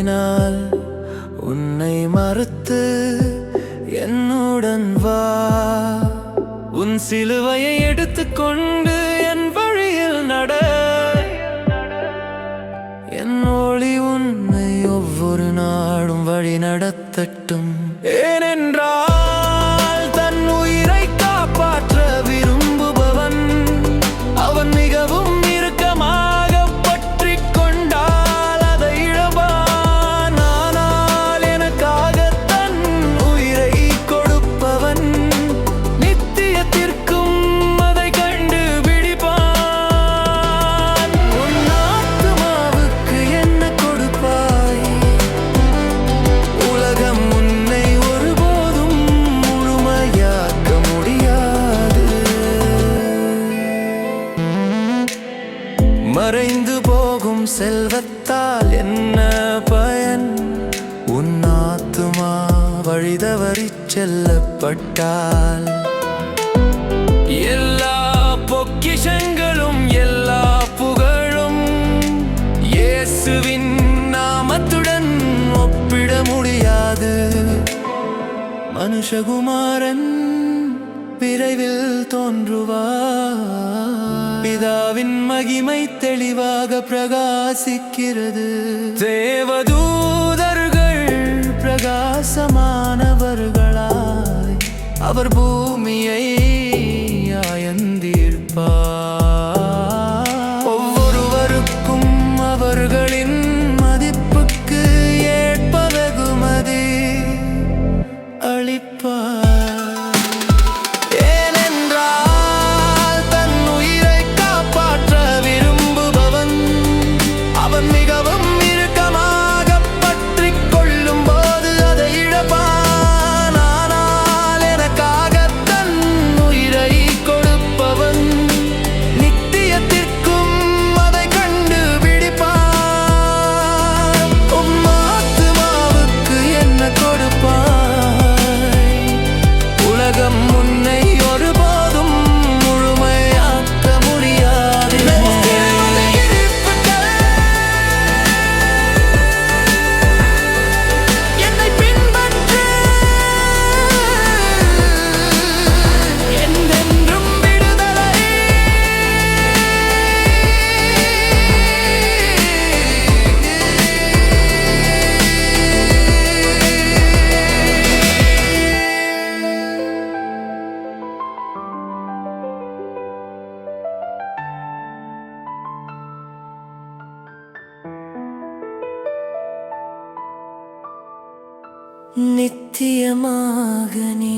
விரும்பினால் உன்னை மறுத்து என்னுடன் வா. உன் சிலுவையை எடுத்துக்கொண்டு என் வழியில் நட. என் ஒளி உன்னை ஒவ்வொரு நாடும் வழி நடத்தட்டும். ஏனென்றால் தன் உயிரை காப்பாற்ற விரும்புபவன் அவன் மிகவும் இறுக்கமாக பற்றிக் கொண்டால் அதை இழப்பான். ஆனால் எனக்காக தன் உயிரை கொடுப்பவன் நித்தியத்திற்கும் அதை கண்டு பிடிப்பான். உன் ஆத்துமாவுக்கு என்ன கொடுப்பாய்? உலகம் உன்னை ஒருபோதும் முழுமையாக்க முடியாது. மறைந்து போகும் செல்வத்தால் என்ன பயன்? உன் ஆத்துமா வழிதவறிச் செல்லப்பட்டால் எல்லா பொக்கிஷங்களும் எல்லா புகழும் இயேசுவின் நாமத்துடன் ஒப்பிட முடியாது. மனுஷகுமாரன் விரைவில் தோன்றுவார். பிதாவின் மகிமை தெளிவாக பிரகாசிக்கிறது. தேவதூதர்கள் பிரகாசமானவர்களாய் அவர் பூமியை ஆயந்தீர்ப்பார். ஒவ்வொருவருக்கும் அவர்களின் மதிப்புக்கு ஏற்ப வெகுமதி அளிப்பார். ஏனென்றால் தன் உயிரை காப்பாற்ற விரும்புபவன் அவன் மிகவும் இறுக்கமாக பற்றிக் கொள்ளும் போது அதை இழப்பான். ஆனால் எனக்காக தன் உயிரை கொடுப்பவன் நித்தியத்திற்கும் அதை கண்டு பிடிப்பான். உம் ஆத்துமாவுக்கு என்ன கொடுப்பாய்? உலகம் உன்னை ஒருபோதும் முழுமையாக்க முடியாது. என்னை பின்பற்று, என்றென்றும் விடுதலை. நித்தியமாக நீ